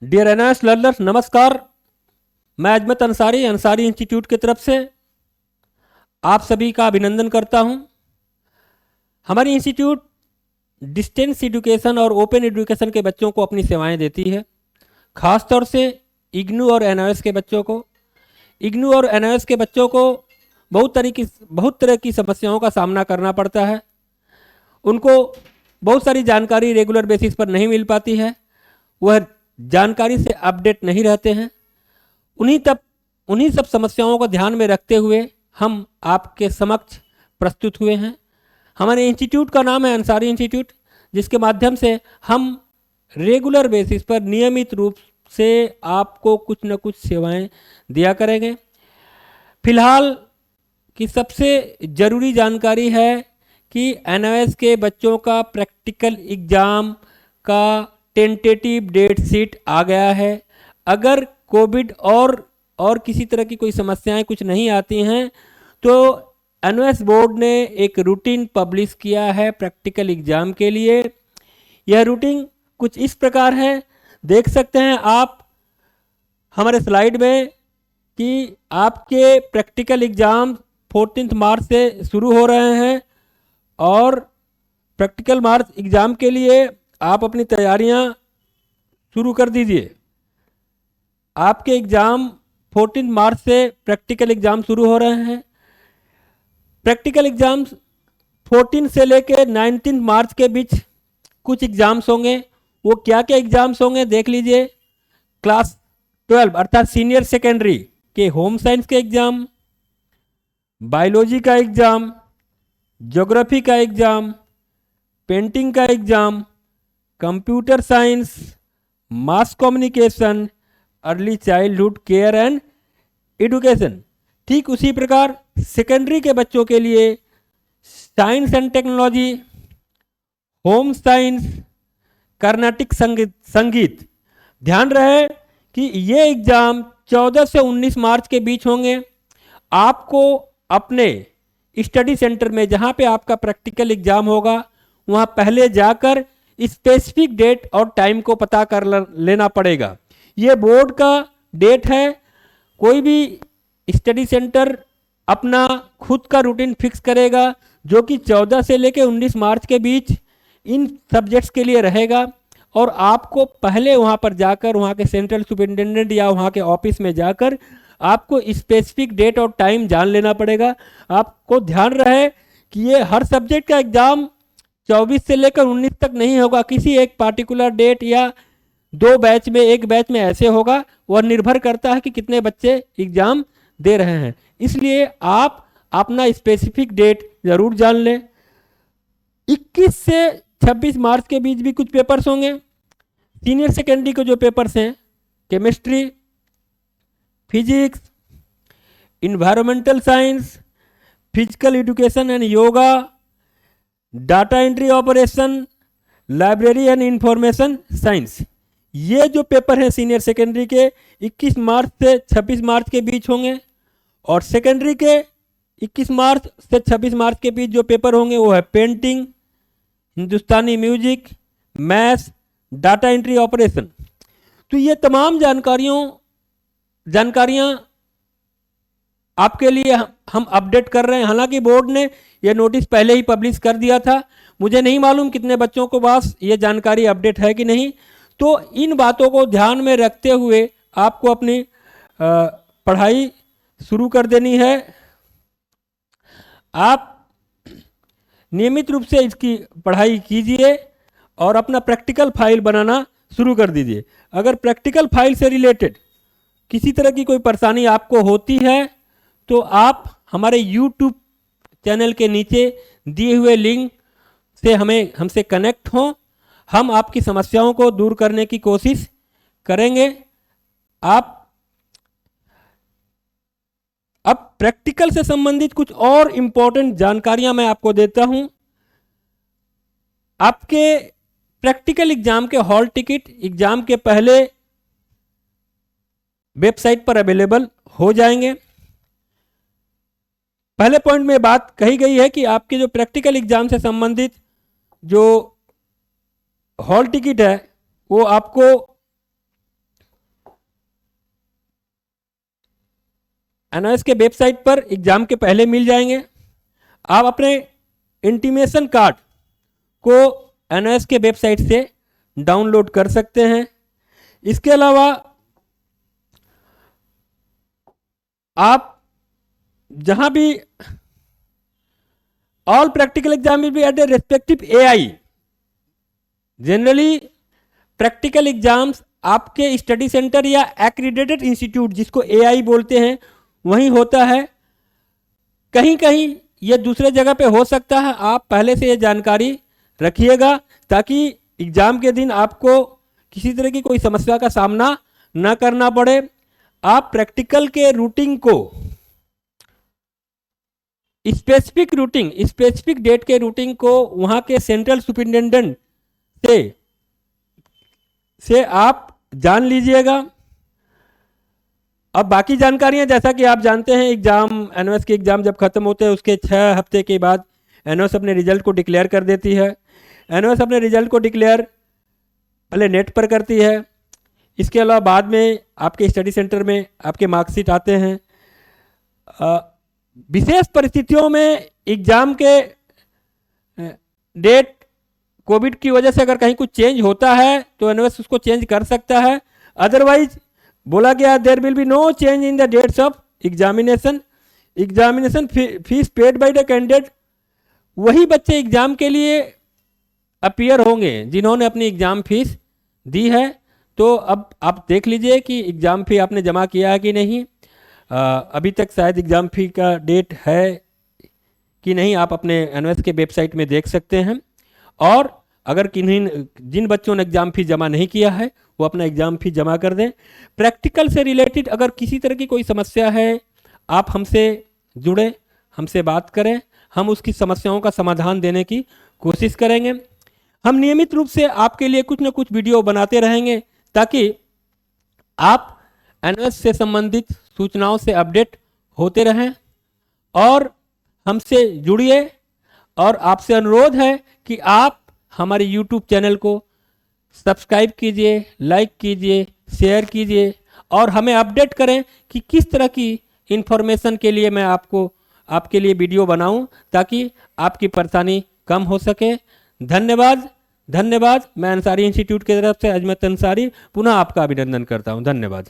Dear NS learners, नमस्कार। मैं अजमत Ansari Ansari institute की तरफ से आप सभी का अभिनंदन करता हूं। हमारी इंस्टीट्यूट डिस्टेंस एजुकेशन और ओपन एजुकेशन के बच्चों को अपनी सेवाएं देती है, खास तौर से इग्नू और एनओएस के बच्चों को। इग्नू और एनओएस के बच्चों को बहुत तरह की समस्याओं का सामना करना पड़ता है। उनको बहुत सारी जानकारी रेगुलर बेसिस पर नहीं मिल पाती है, वह जानकारी से अपडेट नहीं रहते हैं। उन्हीं सब समस्याओं को ध्यान में रखते हुए हम आपके समक्ष प्रस्तुत हुए हैं। हमारे इंस्टीट्यूट का नाम है अंसारी इंस्टीट्यूट, जिसके माध्यम से हम रेगुलर बेसिस पर नियमित रूप से आपको कुछ न कुछ सेवाएं दिया करेंगे। फिलहाल की सबसे ज़रूरी जानकारी है कि एनओएस के बच्चों का प्रैक्टिकल एग्ज़ाम का टेंटेटिव डेट शीट आ गया है। अगर कोविड और किसी तरह की कोई समस्याएं कुछ नहीं आती हैं तो एनओएस बोर्ड ने एक रूटीन पब्लिश किया है प्रैक्टिकल एग्ज़ाम के लिए। यह रूटीन कुछ इस प्रकार है, देख सकते हैं आप हमारे स्लाइड में कि आपके प्रैक्टिकल एग्ज़ाम 14 मार्च से शुरू हो रहे हैं और प्रैक्टिकल मार्च एग्ज़ाम के लिए आप अपनी तैयारियां शुरू कर दीजिए। आपके एग्ज़ाम 14 मार्च से प्रैक्टिकल एग्ज़ाम शुरू हो रहे हैं। प्रैक्टिकल एग्ज़ाम्स 14 से लेकर 19 मार्च के बीच कुछ एग्ज़ाम्स होंगे। वो क्या क्या एग्ज़ाम्स होंगे देख लीजिए। क्लास 12 अर्थात सीनियर सेकेंडरी के होम साइंस के एग्ज़ाम, बायोलॉजी का एग्ज़ाम, ज्योग्राफी का एग्ज़ाम, पेंटिंग का exam, computer science, mass communication, early childhood care and education. ठीक उसी प्रकार सेकेंडरी के बच्चों के लिए science and technology, home science, Carnatic संगीत। ध्यान रहे कि ये एग्ज़ाम 14 से 19 मार्च के बीच होंगे। आपको अपने स्टडी सेंटर में जहाँ पे आपका प्रैक्टिकल एग्ज़ाम होगा वहाँ पहले जाकर स्पेसिफिक डेट और टाइम को पता कर लेना पड़ेगा। ये बोर्ड का डेट है। कोई भी स्टडी सेंटर अपना खुद का रूटीन फिक्स करेगा जो कि 14 से लेकर 19 मार्च के बीच इन सब्जेक्ट्स के लिए रहेगा और आपको पहले वहाँ पर जाकर वहाँ के सेंट्रल सुपरिटेंडेंट या वहाँ के ऑफिस में जाकर आपको स्पेसिफिक डेट और टाइम जान लेना पड़ेगा। आपको ध्यान रहे कि ये हर सब्जेक्ट का एग्ज़ाम 24 से लेकर 19 तक नहीं होगा। किसी एक पार्टिकुलर डेट या दो बैच में, एक बैच में ऐसे होगा। वह निर्भर करता है कि कितने बच्चे एग्ज़ाम दे रहे हैं। इसलिए आप अपना स्पेसिफिक डेट ज़रूर जान लें। 21 से 26 मार्च के बीच भी कुछ पेपर्स होंगे। सीनियर सेकेंडरी के जो पेपर्स हैं, chemistry, physics, environmental science, physical education and yoga, data entry operation, library and information science, ये जो पेपर हैं सीनियर सेकेंडरी के 21 मार्च से 26 मार्च के बीच होंगे। और सेकेंडरी के 21 मार्च से 26 मार्च के बीच जो पेपर होंगे वो है painting, Hindustani music, maths, data entry operation. तो ये तमाम जानकारियाँ आपके लिए हम अपडेट कर रहे हैं। हालांकि बोर्ड ने यह नोटिस पहले ही पब्लिश कर दिया था। मुझे नहीं मालूम कितने बच्चों को पास ये जानकारी अपडेट है कि नहीं। तो इन बातों को ध्यान में रखते हुए आपको अपनी पढ़ाई शुरू कर देनी है। आप नियमित रूप से इसकी पढ़ाई कीजिए और अपना प्रैक्टिकल फाइल बनाना शुरू कर दीजिए। अगर प्रैक्टिकल फाइल से रिलेटेड किसी तरह की कोई परेशानी आपको होती है तो आप हमारे YouTube चैनल के नीचे दिए हुए लिंक से हमसे कनेक्ट हों। हम आपकी समस्याओं को दूर करने की कोशिश करेंगे। अब प्रैक्टिकल से संबंधित कुछ और इम्पोर्टेंट जानकारियां मैं आपको देता हूं। आपके प्रैक्टिकल एग्जाम के हॉल टिकट एग्जाम के पहले वेबसाइट पर अवेलेबल हो जाएंगे। पहले पॉइंट में बात कही गई है कि आपके जो प्रैक्टिकल एग्जाम से संबंधित जो हॉल टिकट है वो आपको एनओएस के वेबसाइट पर एग्ज़ाम के पहले मिल जाएंगे। आप अपने इंटीमेशन कार्ड को एनओएस के वेबसाइट से डाउनलोड कर सकते हैं। इसके अलावा आप जहां भी all practical exam will be at the respective AI. Generally practical exams आपके स्टडी सेंटर या एक्रीडेटेड इंस्टीट्यूट जिसको एआई बोलते हैं वहीं होता है। कहीं कहीं यह दूसरे जगह पे हो सकता है। आप पहले से ये जानकारी रखिएगा ताकि एग्जाम के दिन आपको किसी तरह की कोई समस्या का सामना न करना पड़े। आप प्रैक्टिकल के रूटिंग को स्पेसिफिक डेट के रूटिंग को वहां के सेंट्रल सुपरिटेंडेंट से आप जान लीजिएगा। अब बाकी जानकारियां जैसा कि आप जानते हैं एग्जाम एनओएस के एग्जाम जब खत्म होते हैं उसके 6 हफ्ते के बाद एनओएस अपने रिजल्ट को डिक्लेयर कर देती है। एनओएस अपने रिजल्ट को डिक्लेयर पहले नेट पर करती है। इसके अलावा बाद में आपके स्टडी सेंटर में आपके मार्कशीट आते हैं। विशेष परिस्थितियों में एग्जाम के डेट कोविड की वजह से अगर कहीं कुछ चेंज होता है तो एनओएस उसको चेंज कर सकता है। अदरवाइज बोला गया there will be no change in the dates of examination fees paid by the candidate. वही बच्चे एग्जाम के लिए अपीयर होंगे जिन्होंने अपनी एग्जाम फीस दी है। तो अब आप देख लीजिए कि एग्जाम फी आपने जमा किया है कि नहीं। अभी तक शायद एग्जाम फी का डेट है कि नहीं आप अपने एनओएस के वेबसाइट में देख सकते हैं। और अगर जिन बच्चों ने एग्जाम फी जमा नहीं किया है वो अपना एग्जाम फी जमा कर दें। प्रैक्टिकल से रिलेटेड अगर किसी तरह की कोई समस्या है आप हमसे जुड़े, हमसे बात करें, हम उसकी समस्याओं का समाधान देने की कोशिश करेंगे। हम नियमित रूप से आपके लिए कुछ न कुछ वीडियो बनाते रहेंगे ताकि आप एनओएस से संबंधित सूचनाओं से अपडेट होते रहें। और हमसे जुड़िए और आपसे अनुरोध है कि आप हमारे YouTube चैनल को सब्सक्राइब कीजिए, लाइक कीजिए, शेयर कीजिए और हमें अपडेट करें कि किस तरह की इंफॉर्मेशन के लिए मैं आपके लिए वीडियो बनाऊं ताकि आपकी परेशानी कम हो सके। धन्यवाद। मैं अंसारी इंस्टीट्यूट की तरफ से अजमत अंसारी पुनः आपका अभिनंदन करता हूं। धन्यवाद।